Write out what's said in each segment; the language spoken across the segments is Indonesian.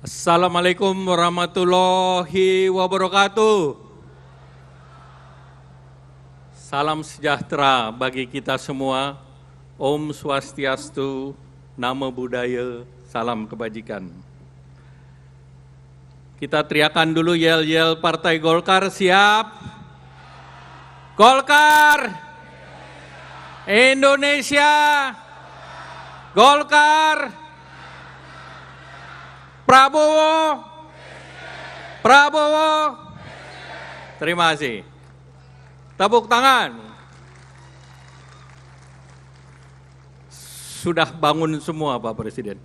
Assalamualaikum warahmatullahi wabarakatuh. Salam sejahtera bagi kita semua. Om Swastiastu, Namo Buddhaya, salam kebajikan. Kita teriakan dulu yel-yel Partai Golkar, siap? Golkar! Indonesia! Golkar! Prabowo! Prabowo! Terima kasih. Tepuk tangan. Sudah bangun semua Pak Presiden.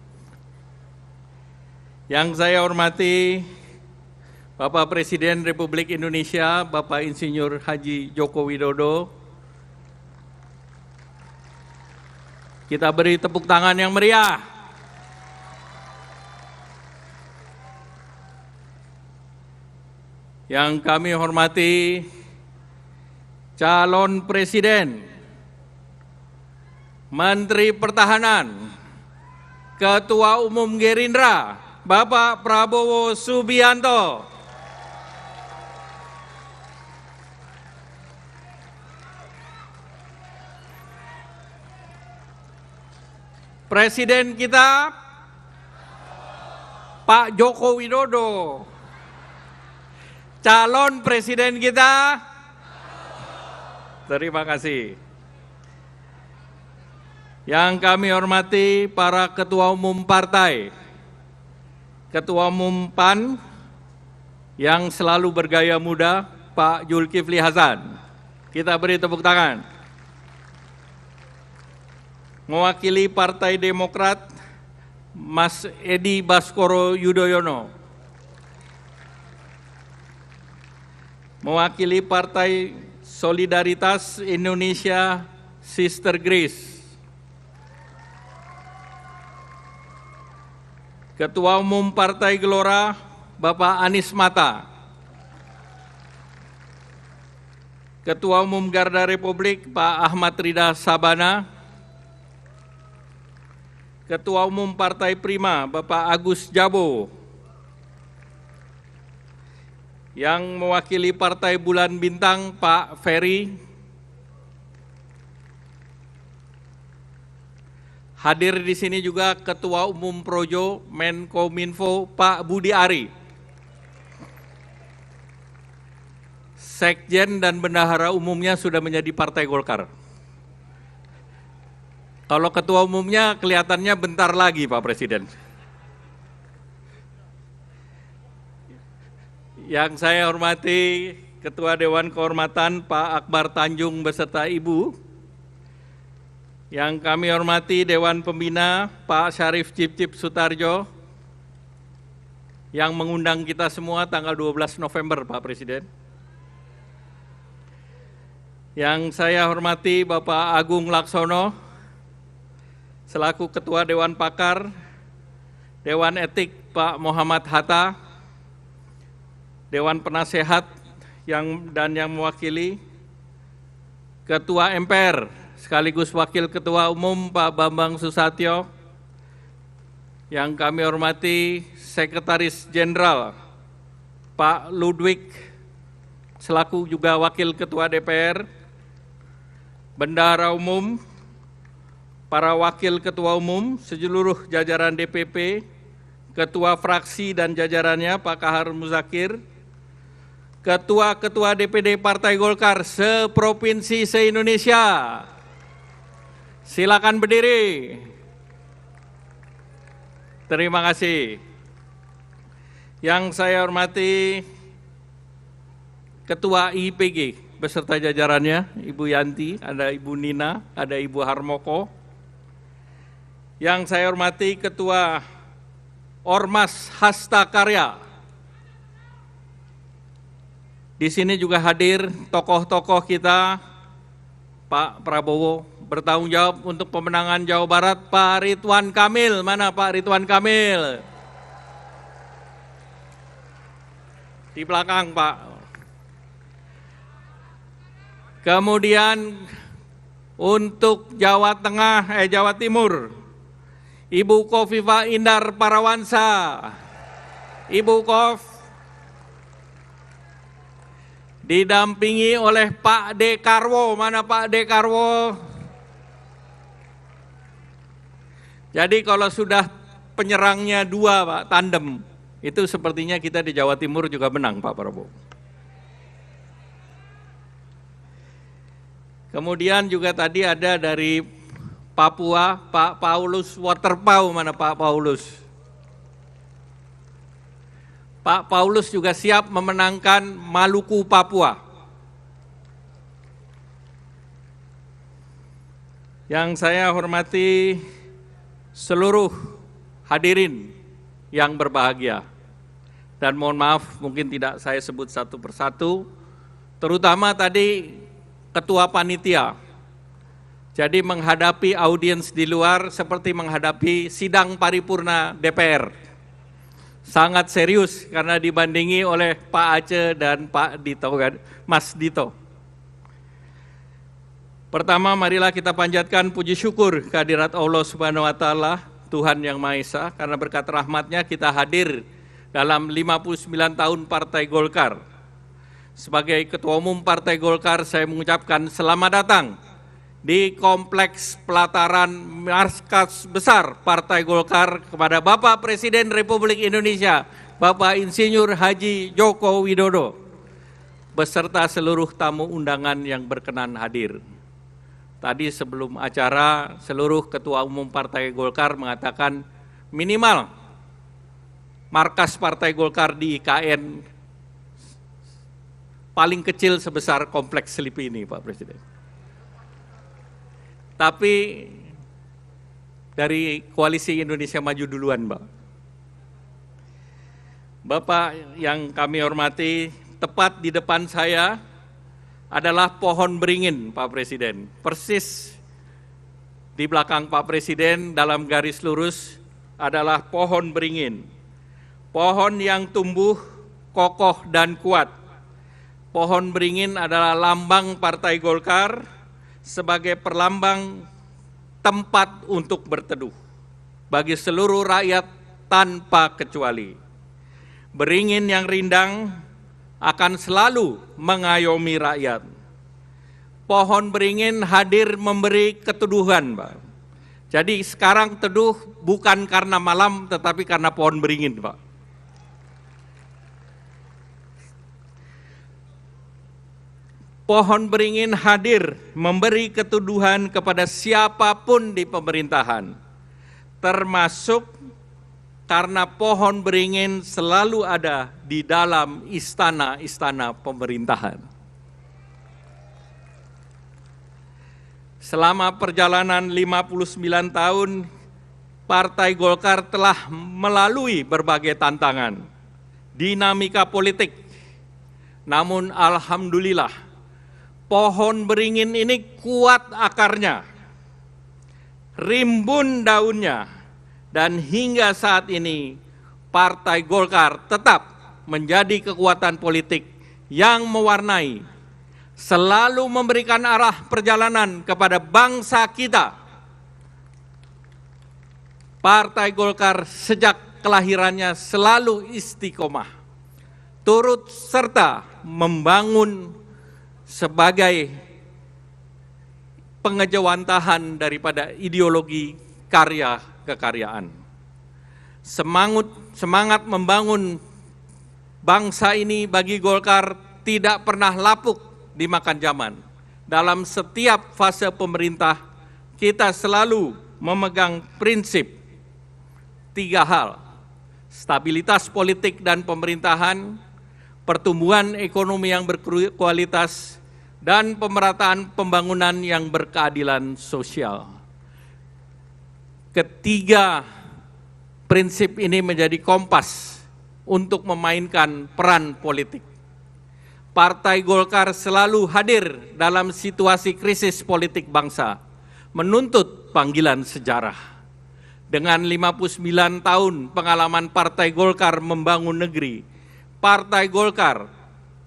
Yang saya hormati Bapak Presiden Republik Indonesia, Bapak Insinyur Haji Joko Widodo. Kita beri tepuk tangan yang meriah. Yang kami hormati calon presiden, Menteri Pertahanan, Ketua Umum Gerindra, Bapak Prabowo Subianto. Presiden kita, Pak Joko Widodo. Calon presiden kita, terima kasih. Yang kami hormati para ketua umum partai, ketua umum PAN yang selalu bergaya muda, Pak Zulkifli Hasan. Kita beri tepuk tangan. Mewakili Partai Demokrat, Mas Edi Baskoro Yudhoyono. Mewakili Partai Solidaritas Indonesia, Sister Grace. Ketua Umum Partai Gelora, Bapak Anies Mata. Ketua Umum Garda Republik, Pak Ahmad Rida Sabana. Ketua Umum Partai Prima, Bapak Agus Jabo. Yang mewakili Partai Bulan Bintang, Pak Ferry. Hadir di sini juga Ketua Umum Projo, Menkominfo, Pak Budi Ari. Sekjen dan bendahara umumnya sudah menjadi Partai Golkar. Kalau ketua umumnya kelihatannya bentar lagi, Pak Presiden. Yang saya hormati Ketua Dewan Kehormatan Pak Akbar Tanjung beserta Ibu. Yang kami hormati Dewan Pembina Pak Syarif Cip-Cip Sutarjo. Yang mengundang kita semua tanggal 12 November Pak Presiden. Yang saya hormati Bapak Agung Laksono selaku Ketua Dewan Pakar, Dewan Etik Pak Muhammad Hatta, Dewan Penasehat yang mewakili, Ketua MPR sekaligus Wakil Ketua Umum Pak Bambang Susatyo, yang kami hormati Sekretaris Jenderal Pak Ludwig selaku juga Wakil Ketua DPR, Bendahara Umum, para Wakil Ketua Umum, seluruh jajaran DPP, Ketua Fraksi dan jajarannya Pak Kahar Muzakir, Ketua-ketua DPD Partai Golkar seprovinsi se-Indonesia. Silakan berdiri. Terima kasih. Yang saya hormati Ketua IPG beserta jajarannya, Ibu Yanti, ada Ibu Nina, ada Ibu Harmoko. Yang saya hormati Ketua Ormas Hasta Karya. Di sini juga hadir tokoh-tokoh kita, Pak Prabowo bertanggung jawab untuk pemenangan Jawa Barat, Pak Ridwan Kamil. Mana Pak Ridwan Kamil? Di belakang Pak. Kemudian untuk Jawa Timur, Ibu Khofifah Indar Parawansa. Ibu Kof, didampingi oleh Pak Dekarwo. Mana Pak Dekarwo? Jadi kalau sudah penyerangnya dua, Pak, tandem, itu sepertinya kita di Jawa Timur juga menang, Pak Prabowo. Kemudian juga tadi ada dari Papua, Pak Paulus Waterpau. Mana Pak Paulus? Pak Paulus juga siap memenangkan Maluku, Papua. Yang saya hormati seluruh hadirin yang berbahagia. Dan mohon maaf mungkin tidak saya sebut satu persatu, terutama tadi Ketua Panitia. Jadi menghadapi audiens di luar seperti menghadapi sidang paripurna DPR. Sangat serius karena dibandingi oleh Pak Aceh dan Pak Dito, Mas Dito. Pertama, marilah kita panjatkan puji syukur kehadirat Allah Subhanahu wa Ta'ala, Tuhan Yang Maha Esa, karena berkat rahmat-Nya kita hadir dalam 59 tahun Partai Golkar. Sebagai Ketua Umum Partai Golkar, saya mengucapkan selamat datang di Kompleks Pelataran Markas Besar Partai Golkar kepada Bapak Presiden Republik Indonesia, Bapak Insinyur Haji Joko Widodo, beserta seluruh tamu undangan yang berkenan hadir. Tadi sebelum acara, seluruh Ketua Umum Partai Golkar mengatakan minimal markas Partai Golkar di IKN paling kecil sebesar Kompleks Selipi ini, Pak Presiden. Tapi dari Koalisi Indonesia Maju duluan, Pak. Bapak yang kami hormati, tepat di depan saya adalah pohon beringin, Pak Presiden. Persis di belakang Pak Presiden dalam garis lurus adalah pohon beringin. Pohon yang tumbuh kokoh dan kuat. Pohon beringin adalah lambang Partai Golkar sebagai perlambang tempat untuk berteduh bagi seluruh rakyat tanpa kecuali. Beringin yang rindang akan selalu mengayomi rakyat. Pohon beringin hadir memberi keteduhan, Pak. Jadi sekarang teduh bukan karena malam, tetapi karena pohon beringin, Pak. Pohon beringin hadir memberi keteduhan kepada siapapun di pemerintahan, termasuk karena pohon beringin selalu ada di dalam istana-istana pemerintahan. Selama perjalanan 59 tahun, Partai Golkar telah melalui berbagai tantangan, dinamika politik. Namun alhamdulillah, pohon beringin ini kuat akarnya, rimbun daunnya, dan hingga saat ini Partai Golkar tetap menjadi kekuatan politik yang mewarnai, selalu memberikan arah perjalanan kepada bangsa kita. Partai Golkar sejak kelahirannya selalu istiqomah, turut serta membangun sebagai pengejawantahan daripada ideologi karya kekaryaan. Semangat membangun bangsa ini bagi Golkar tidak pernah lapuk dimakan zaman. Dalam setiap fase pemerintah, kita selalu memegang prinsip 3 hal: stabilitas politik dan pemerintahan, pertumbuhan ekonomi yang berkualitas, dan pemerataan pembangunan yang berkeadilan sosial. Ketiga prinsip ini menjadi kompas untuk memainkan peran politik. Partai Golkar selalu hadir dalam situasi krisis politik bangsa, menuntut panggilan sejarah. Dengan 59 tahun pengalaman Partai Golkar membangun negeri, Partai Golkar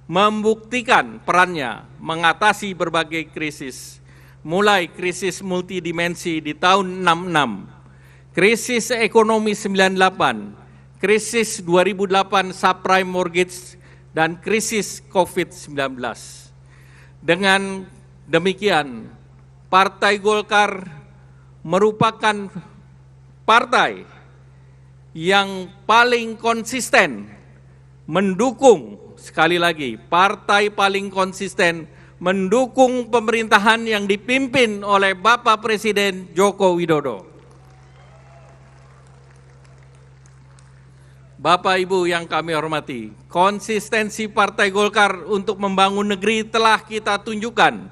membuktikan perannya mengatasi berbagai krisis, mulai krisis multidimensi di tahun 66, krisis ekonomi 98, krisis 2008 subprime mortgage, dan krisis COVID-19. Dengan demikian, Partai Golkar merupakan partai yang paling konsisten mendukung, sekali lagi, partai paling konsisten mendukung pemerintahan yang dipimpin oleh Bapak Presiden Joko Widodo. Bapak Ibu yang kami hormati, konsistensi Partai Golkar untuk membangun negeri telah kita tunjukkan.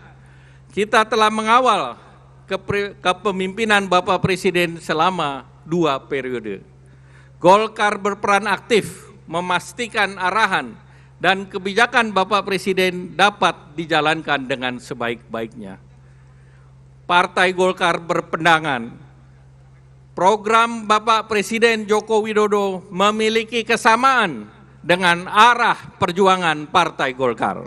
Kita telah mengawal kepemimpinan Bapak Presiden selama 2 periode. Golkar berperan aktif memastikan arahan dan kebijakan Bapak Presiden dapat dijalankan dengan sebaik-baiknya. Partai Golkar berpendangan program Bapak Presiden Joko Widodo memiliki kesamaan dengan arah perjuangan Partai Golkar.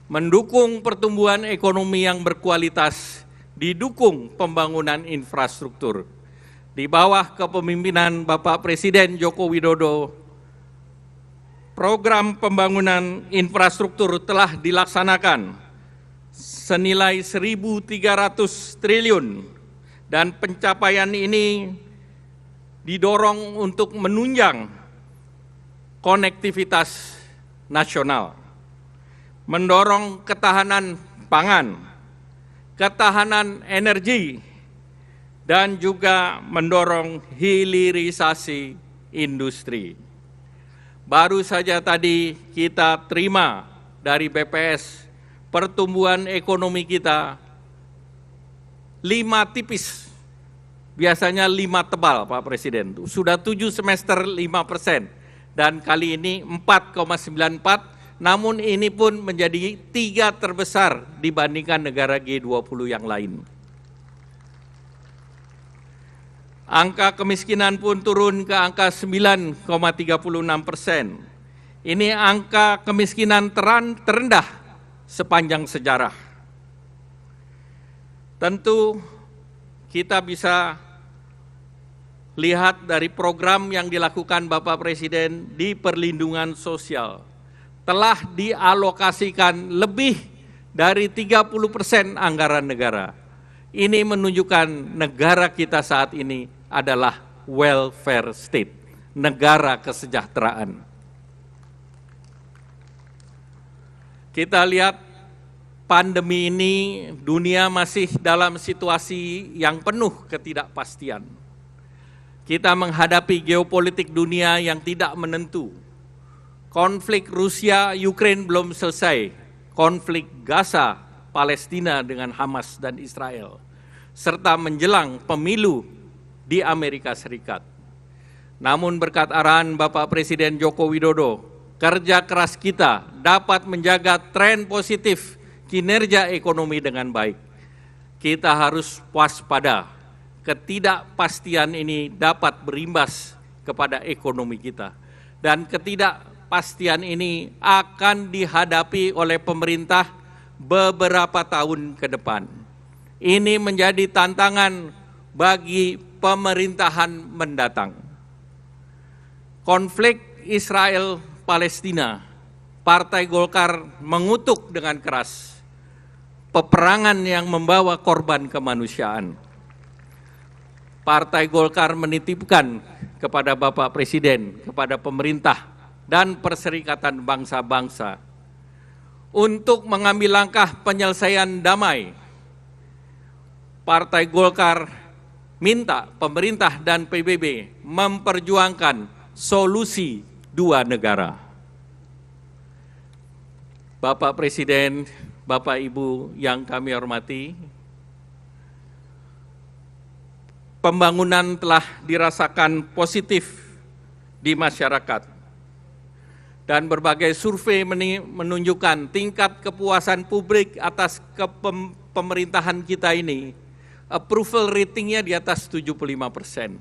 Mendukung pertumbuhan ekonomi yang berkualitas, didukung pembangunan infrastruktur. Di bawah kepemimpinan Bapak Presiden Joko Widodo, program pembangunan infrastruktur telah dilaksanakan senilai 1.300 triliun dan pencapaian ini didorong untuk menunjang konektivitas nasional, mendorong ketahanan pangan, ketahanan energi, dan juga mendorong hilirisasi industri. Baru saja tadi kita terima dari BPS pertumbuhan ekonomi kita 5 tipis, biasanya 5 tebal Pak Presiden. Sudah 7 semester 5%, dan kali ini 4,94%, namun ini pun menjadi 3 terbesar dibandingkan negara G20 yang lain. Angka kemiskinan pun turun ke angka 9,36%. Ini angka kemiskinan terendah sepanjang sejarah. Tentu kita bisa lihat dari program yang dilakukan Bapak Presiden di perlindungan sosial. Telah dialokasikan lebih dari 30% anggaran negara. Ini menunjukkan negara kita saat ini adalah welfare state, negara kesejahteraan. Kita lihat pandemi ini, dunia masih dalam situasi yang penuh ketidakpastian. Kita menghadapi geopolitik dunia yang tidak menentu. Konflik Rusia-Ukraine belum selesai, konflik Gaza, Palestina dengan Hamas dan Israel, serta menjelang pemilu di Amerika Serikat. Namun berkat arahan Bapak Presiden Joko Widodo, kerja keras kita dapat menjaga tren positif kinerja ekonomi dengan baik. Kita harus waspada, ketidakpastian ini dapat berimbas kepada ekonomi kita. Dan ketidakpastian ini akan dihadapi oleh pemerintah beberapa tahun ke depan. Ini menjadi tantangan bagi pemerintahan mendatang. Konflik Israel-Palestina, Partai Golkar mengutuk dengan keras peperangan yang membawa korban kemanusiaan. Partai Golkar menitipkan kepada Bapak Presiden, kepada pemerintah dan Perserikatan Bangsa-Bangsa untuk mengambil langkah penyelesaian damai. Partai Golkar minta pemerintah dan PBB memperjuangkan solusi 2 negara. Bapak Presiden, Bapak Ibu yang kami hormati, pembangunan telah dirasakan positif di masyarakat. Dan berbagai survei menunjukkan tingkat kepuasan publik atas pemerintahan kita ini, approval ratingnya di atas 75%.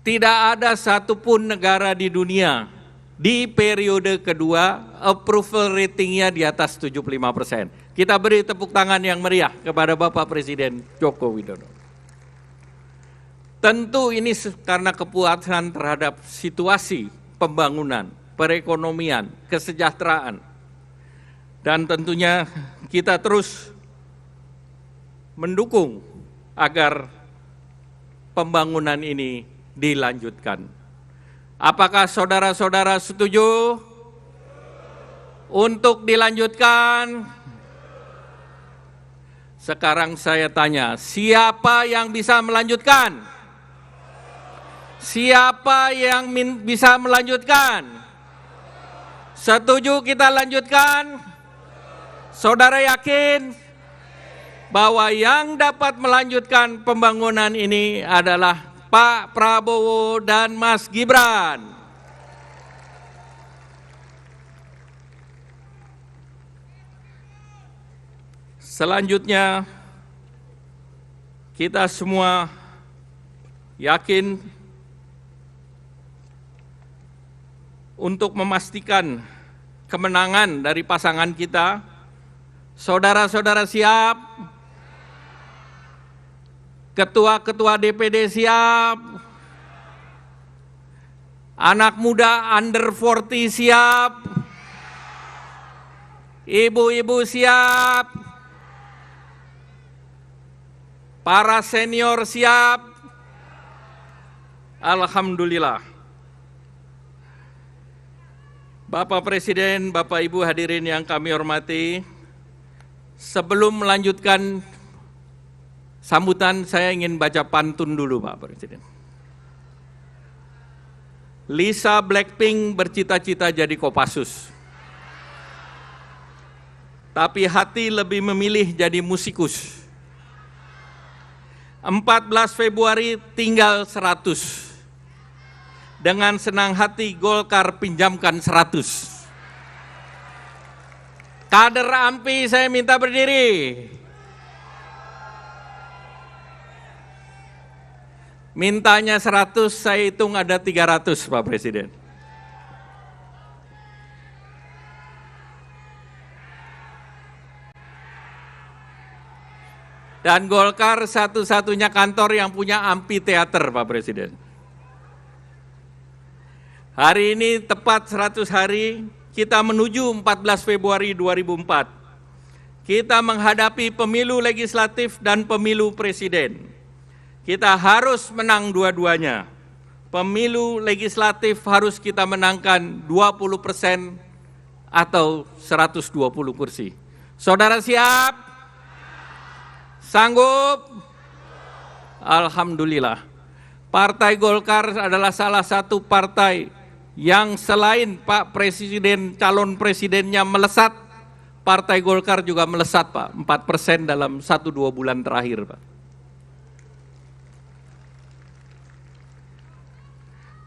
Tidak ada satupun negara di dunia di periode kedua approval ratingnya di atas 75%. Kita beri tepuk tangan yang meriah kepada Bapak Presiden Joko Widodo. Tentu ini karena kepuasan terhadap situasi pembangunan, perekonomian, kesejahteraan. Dan tentunya kita terus mendukung agar pembangunan ini dilanjutkan. Apakah saudara-saudara setuju untuk dilanjutkan? Sekarang saya tanya, siapa yang bisa melanjutkan? Siapa yang bisa melanjutkan? Setuju kita lanjutkan? Saudara yakin bahwa yang dapat melanjutkan pembangunan ini adalah Pak Prabowo dan Mas Gibran? Selanjutnya, kita semua yakin untuk memastikan kemenangan dari pasangan kita. Saudara-saudara siap? Ketua-ketua DPD siap? Anak muda under 40 siap? Ibu-ibu siap? Para senior siap? Alhamdulillah. Bapak Presiden, Bapak Ibu hadirin yang kami hormati, sebelum melanjutkan sambutan, saya ingin baca pantun dulu, Pak Presiden. Lisa Blackpink bercita-cita jadi Kopassus, tapi hati lebih memilih jadi musikus. 14 Februari tinggal 100. Dengan senang hati Golkar pinjamkan 100. Kader AMPI saya minta berdiri. Mintanya 100, saya hitung ada 300, Pak Presiden. Dan Golkar satu-satunya kantor yang punya amphitheater, Pak Presiden. Hari ini tepat 100 hari kita menuju 14 Februari 2004. Kita menghadapi pemilu legislatif dan pemilu presiden. Kita harus menang dua-duanya. Pemilu legislatif harus kita menangkan 20% atau 120 kursi. Saudara siap? Sanggup? Alhamdulillah. Partai Golkar adalah salah satu partai yang selain Pak Presiden, calon presidennya melesat, Partai Golkar juga melesat, Pak, 4% dalam 1-2 bulan terakhir, Pak.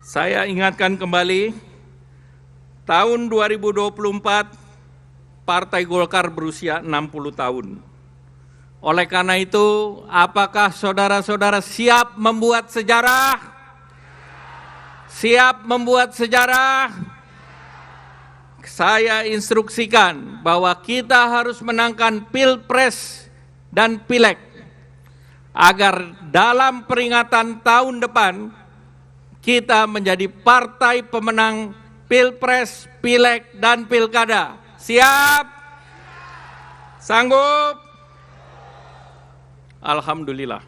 Saya ingatkan kembali, tahun 2024, Partai Golkar berusia 60 tahun. Oleh karena itu, apakah saudara-saudara siap membuat sejarah? Siap membuat sejarah? Saya instruksikan bahwa kita harus menangkan Pilpres dan Pileg agar dalam peringatan tahun depan kita menjadi partai pemenang Pilpres, Pileg, dan Pilkada. Siap? Sanggup? Alhamdulillah.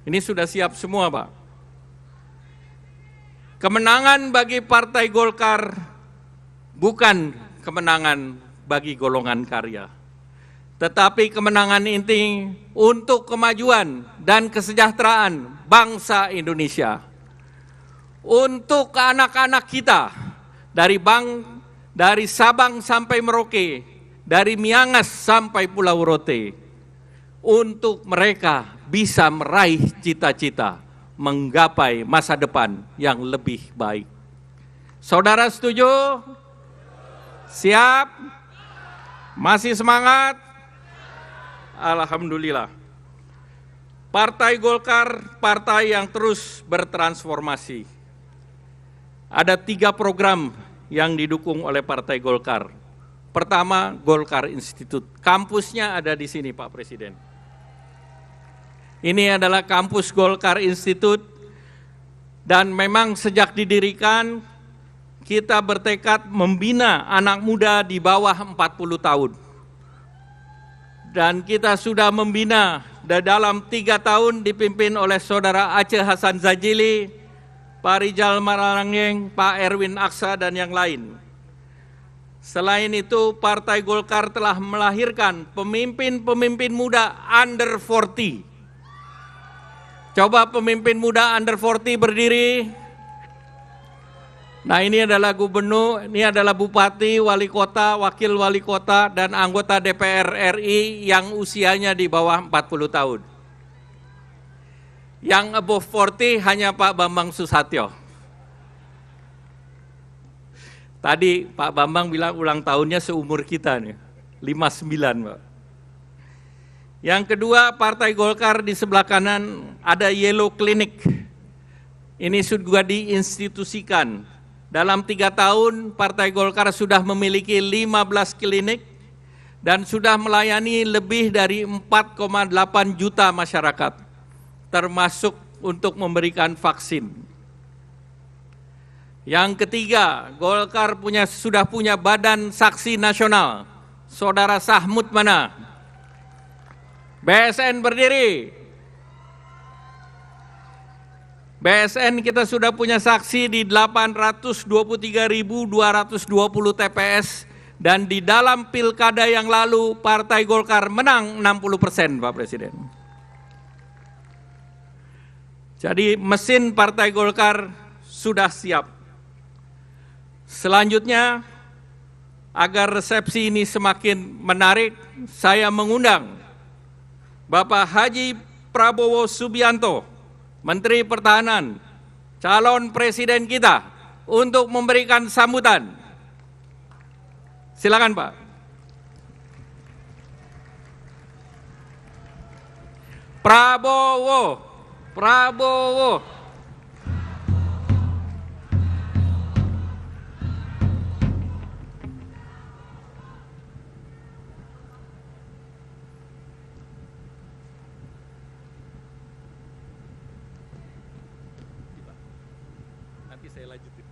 Ini sudah siap semua, Pak. Kemenangan bagi Partai Golkar bukan kemenangan bagi golongan karya, tetapi kemenangan ini untuk kemajuan dan kesejahteraan bangsa Indonesia. Untuk anak-anak kita dari Sabang sampai Merauke, dari Miangas sampai Pulau Rote, untuk mereka bisa meraih cita-cita, menggapai masa depan yang lebih baik. Saudara setuju? Siap? Masih semangat? Alhamdulillah. Partai Golkar, partai yang terus bertransformasi. Ada 3 program yang didukung oleh Partai Golkar. Pertama, Golkar Institute. Kampusnya ada di sini, Pak Presiden. Ini adalah kampus Golkar Institute, dan memang sejak didirikan kita bertekad membina anak muda di bawah 40 tahun. Dan kita sudah membina dalam 3 tahun dipimpin oleh Saudara Aceh Hasan Zajili, Pak Rijal Marangeng, Pak Erwin Aksa, dan yang lain. Selain itu, Partai Golkar telah melahirkan pemimpin-pemimpin muda under 40. Coba pemimpin muda under 40 berdiri. Nah, ini adalah gubernur, ini adalah bupati, wali kota, wakil wali kota, dan anggota DPR RI yang usianya di bawah 40 tahun. Yang above 40 hanya Pak Bambang Susatyo. Tadi Pak Bambang bilang ulang tahunnya seumur kita nih, 59, Pak. Yang kedua, Partai Golkar di sebelah kanan ada Yellow Clinic. Ini sudah diinstitusikan. Dalam 3 tahun, Partai Golkar sudah memiliki 15 klinik dan sudah melayani lebih dari 4,8 juta masyarakat, termasuk untuk memberikan vaksin. Yang ketiga, Golkar sudah punya Badan Saksi Nasional. Saudara Sahmud mana? BSN berdiri. BSN kita sudah punya saksi di 823.220 TPS, dan di dalam pilkada yang lalu Partai Golkar menang 60%, Pak Presiden. Jadi mesin Partai Golkar sudah siap. Selanjutnya, agar resepsi ini semakin menarik, saya mengundang Bapak Haji Prabowo Subianto, Menteri Pertahanan, calon presiden kita, untuk memberikan sambutan. Silakan, Pak. Prabowo. Nanti saya lanjutin.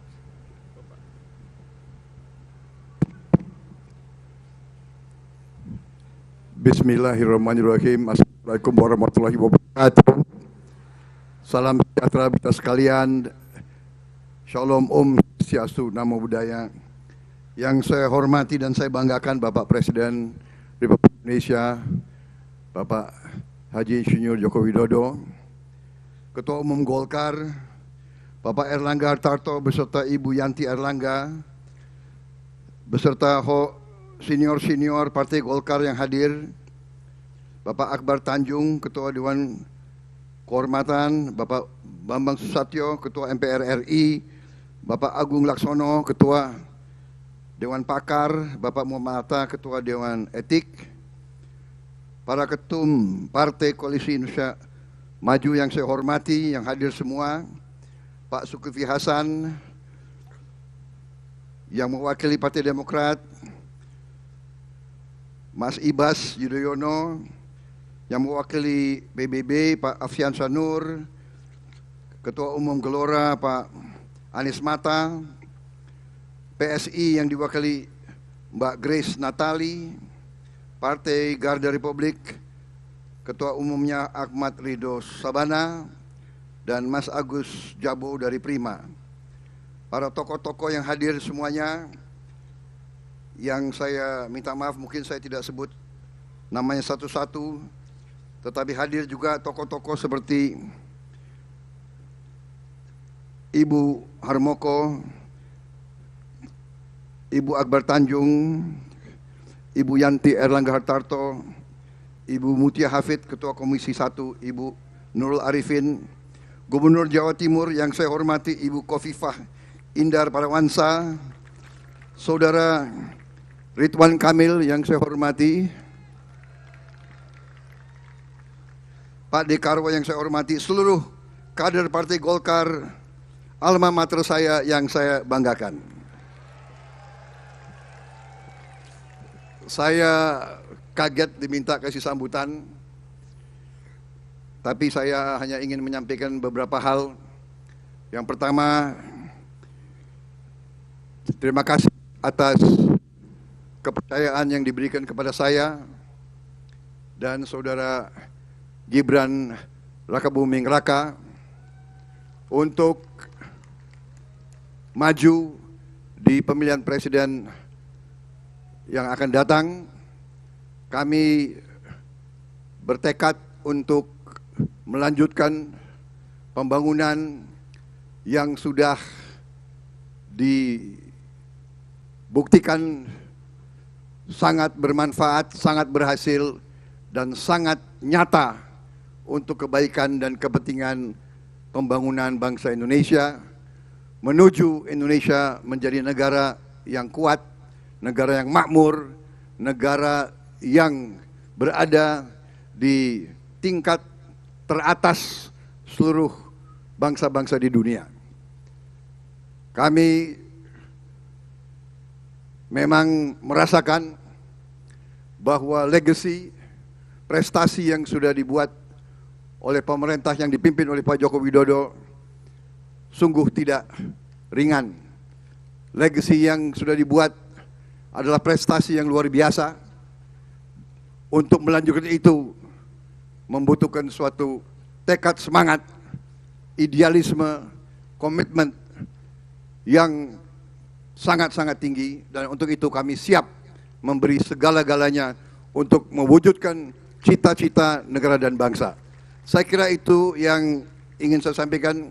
Bismillahirrahmanirrahim. Assalamualaikum warahmatullahi wabarakatuh. Salam sejahtera kita sekalian. Shalom Om Swastiastu, Namo Buddhaya. Yang saya hormati dan saya banggakan Bapak Presiden Republik Indonesia, Bapak Haji Insinyur Joko Widodo, Ketua Umum Golkar, Bapak Erlangga Hartarto beserta Ibu Yanti Erlangga, beserta senior-senior Partai Golkar yang hadir, Bapak Akbar Tanjung, Ketua Dewan Kehormatan, Bapak Bambang Susatyo, Ketua MPR RI, Bapak Agung Laksono, Ketua Dewan Pakar, Bapak Muhammad Hatta, Ketua Dewan Etik, para ketum Partai Koalisi Indonesia Maju yang saya hormati, yang hadir semua, Pak Zulkifli Hasan, yang mewakili Partai Demokrat, Mas Ibas Yudhoyono, yang mewakili PBB, Pak Afyan Sanur, Ketua Umum Gelora, Pak Anies Mata, PSI yang diwakili Mbak Grace Natali, Partai Garda Republik, Ketua Umumnya Ahmad Ridho Sabana, dan Mas Agus Jabo dari Prima. Para tokoh-tokoh yang hadir semuanya, yang saya minta maaf mungkin saya tidak sebut namanya satu-satu, tetapi hadir juga tokoh-tokoh seperti Ibu Harmoko, Ibu Akbar Tanjung, Ibu Yanti Erlangga Hartarto, Ibu Mutia Hafid, Ketua Komisi 1, Ibu Nurul Arifin, Gubernur Jawa Timur yang saya hormati Ibu Khofifah Indar Parawansa, Saudara Ridwan Kamil yang saya hormati, Pak Dekarwo yang saya hormati, seluruh kader Partai Golkar, alma mater saya yang saya banggakan. Saya kaget diminta kasih sambutan, tapi saya hanya ingin menyampaikan beberapa hal. Yang pertama, terima kasih atas kepercayaan yang diberikan kepada saya dan saudara Gibran Rakabuming Raka untuk maju di pemilihan presiden yang akan datang. Kami bertekad untuk melanjutkan pembangunan yang sudah dibuktikan sangat bermanfaat, sangat berhasil, dan sangat nyata untuk kebaikan dan kepentingan pembangunan bangsa Indonesia, menuju Indonesia menjadi negara yang kuat, negara yang makmur, negara yang berada di tingkat teratas seluruh bangsa-bangsa di dunia. Kami memang merasakan bahwa legacy, prestasi yang sudah dibuat oleh pemerintah yang dipimpin oleh Pak Joko Widodo sungguh tidak ringan. Legacy yang sudah dibuat adalah prestasi yang luar biasa. Untuk melanjutkan itu membutuhkan suatu tekad semangat, idealisme, komitmen yang sangat-sangat tinggi, dan untuk itu kami siap memberi segala-galanya untuk mewujudkan cita-cita negara dan bangsa. Saya kira itu yang ingin saya sampaikan.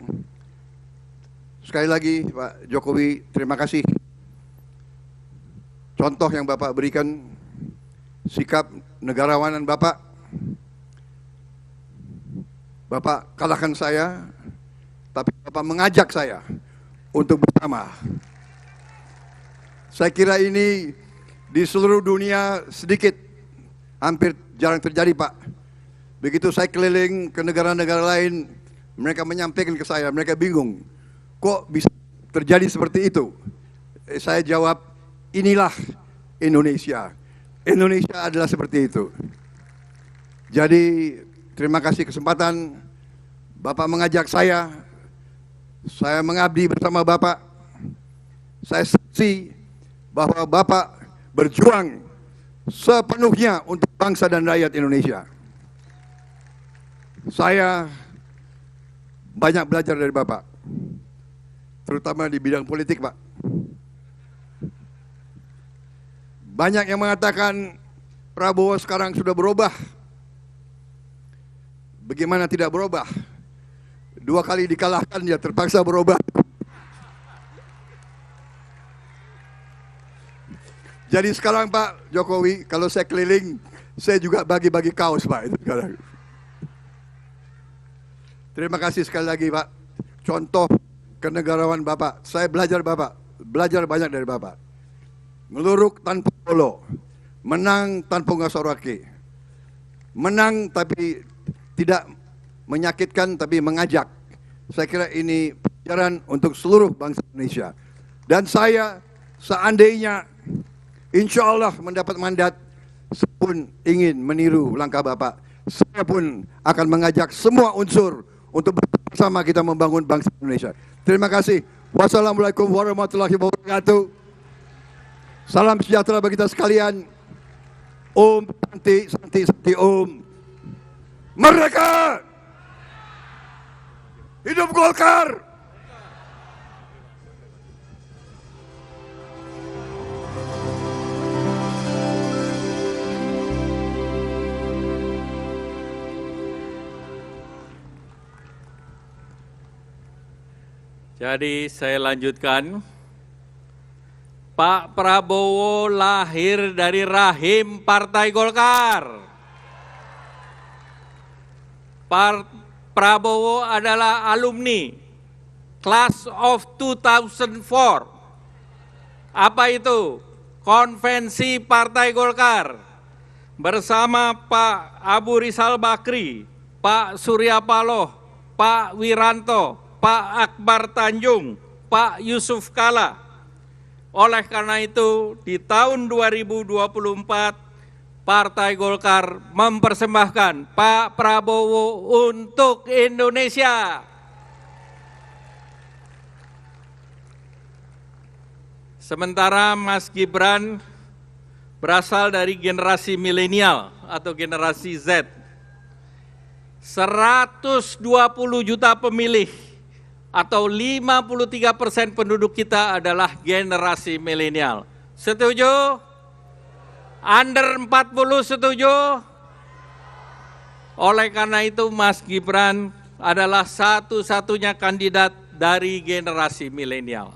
Sekali lagi Pak Jokowi, terima kasih. Contoh yang Bapak berikan, sikap negarawanan Bapak. Bapak kalahkan saya, tapi Bapak mengajak saya untuk bersama. Saya kira ini di seluruh dunia sedikit, hampir jarang terjadi, Pak. Begitu saya keliling ke negara-negara lain, mereka menyampaikan ke saya, mereka bingung, kok bisa terjadi seperti itu? Saya jawab, inilah Indonesia. Indonesia adalah seperti itu. Jadi terima kasih kesempatan Bapak mengajak saya mengabdi bersama Bapak. Saya saksi bahwa Bapak berjuang sepenuhnya untuk bangsa dan rakyat Indonesia. Saya banyak belajar dari Bapak, terutama di bidang politik, Pak. Banyak yang mengatakan Prabowo sekarang sudah berubah. Bagaimana tidak berubah? 2 kali dikalahkan, dia terpaksa berubah. Jadi sekarang Pak Jokowi, kalau saya keliling, saya juga bagi-bagi kaos, Pak. Itu sekarang. Terima kasih sekali lagi, Pak. Contoh kenegarawan Bapak. Saya belajar Bapak, belajar banyak dari Bapak. Ngeluruk tanpa polo, menang tanpa ngasorake, menang tapi tidak menyakitkan tapi mengajak. Saya kira ini pelajaran untuk seluruh bangsa Indonesia. Dan saya seandainya insya Allah mendapat mandat, saya pun ingin meniru langkah Bapak. Saya pun akan mengajak semua unsur untuk bersama kita membangun bangsa Indonesia. Terima kasih. Wassalamualaikum warahmatullahi wabarakatuh. Salam sejahtera bagi kita sekalian. Om Santi, Santi, Santi Om. Merdeka! Hidup Golkar! Jadi saya lanjutkan. Pak Prabowo lahir dari rahim Partai Golkar. Prabowo adalah alumni Class of 2004. Apa itu? Konvensi Partai Golkar. Bersama Pak Abu Rizal Bakri, Pak Surya Paloh, Pak Wiranto, Pak Akbar Tanjung, Pak Yusuf Kalla. Oleh karena itu, di tahun 2024, Partai Golkar mempersembahkan Pak Prabowo untuk Indonesia. Sementara Mas Gibran berasal dari generasi milenial atau generasi Z. 120 juta pemilih atau 53% penduduk kita adalah generasi milenial. Setuju? Under 40 setuju? Oleh karena itu Mas Gibran adalah satu-satunya kandidat dari generasi milenial.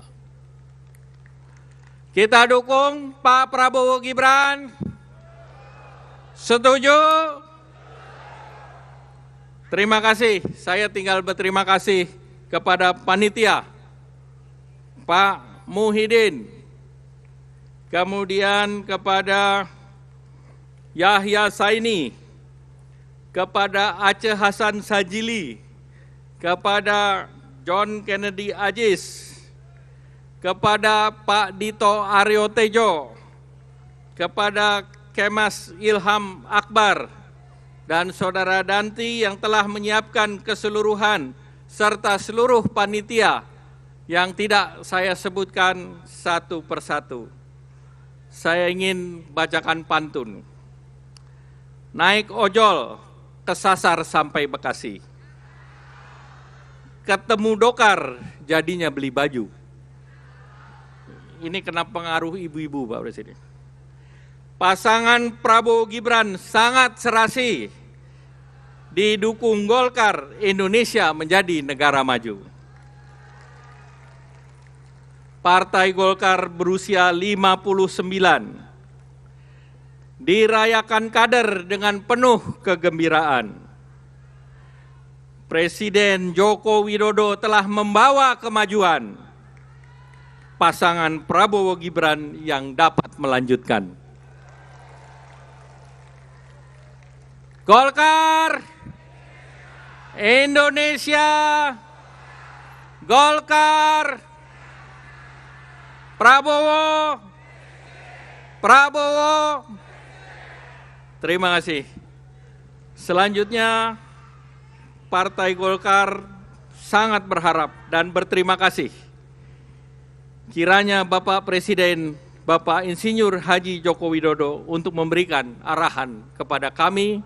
Kita dukung Pak Prabowo Gibran. Setuju? Terima kasih. Saya tinggal berterima kasih kepada panitia, Pak Muhyiddin, kemudian kepada Yahya Saini, kepada Aceh Hasan Sajili, kepada John Kennedy Ajis, kepada Pak Dito Aryo Tejo, kepada Kemas Ilham Akbar, dan Saudara Danti yang telah menyiapkan keseluruhan, serta seluruh panitia yang tidak saya sebutkan satu persatu. Saya ingin bacakan pantun. Naik ojol, kesasar sampai Bekasi. Ketemu dokar, jadinya beli baju. Ini kena pengaruh ibu-ibu, Pak Presiden. Pasangan Prabowo Gibran sangat serasi. Didukung Golkar, Indonesia menjadi negara maju. Partai Golkar berusia 59. Dirayakan kader dengan penuh kegembiraan. Presiden Joko Widodo telah membawa kemajuan. Pasangan Prabowo Gibran yang dapat melanjutkan. Golkar, Indonesia, Golkar, Prabowo, Prabowo. Terima kasih. Selanjutnya, Partai Golkar sangat berharap dan berterima kasih. Kiranya Bapak Presiden, Bapak Insinyur Haji Joko Widodo untuk memberikan arahan kepada kami,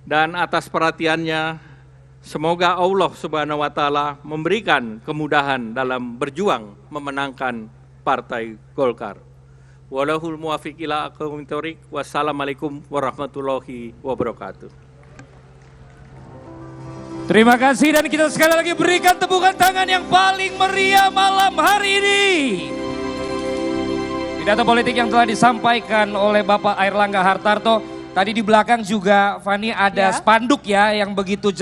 dan atas perhatiannya, semoga Allah Subhanahu wa Ta'ala memberikan kemudahan dalam berjuang memenangkan Partai Golkar. Walahul muwafiq ila aqwamit thoriq. Wassalamualaikum warahmatullahi wabarakatuh. Terima kasih, dan kita sekali lagi berikan tepukan tangan yang paling meriah malam hari ini. Pidato politik yang telah disampaikan oleh Bapak Airlangga Hartarto. Tadi di belakang juga Fani ada spanduk ya yang begitu jelas.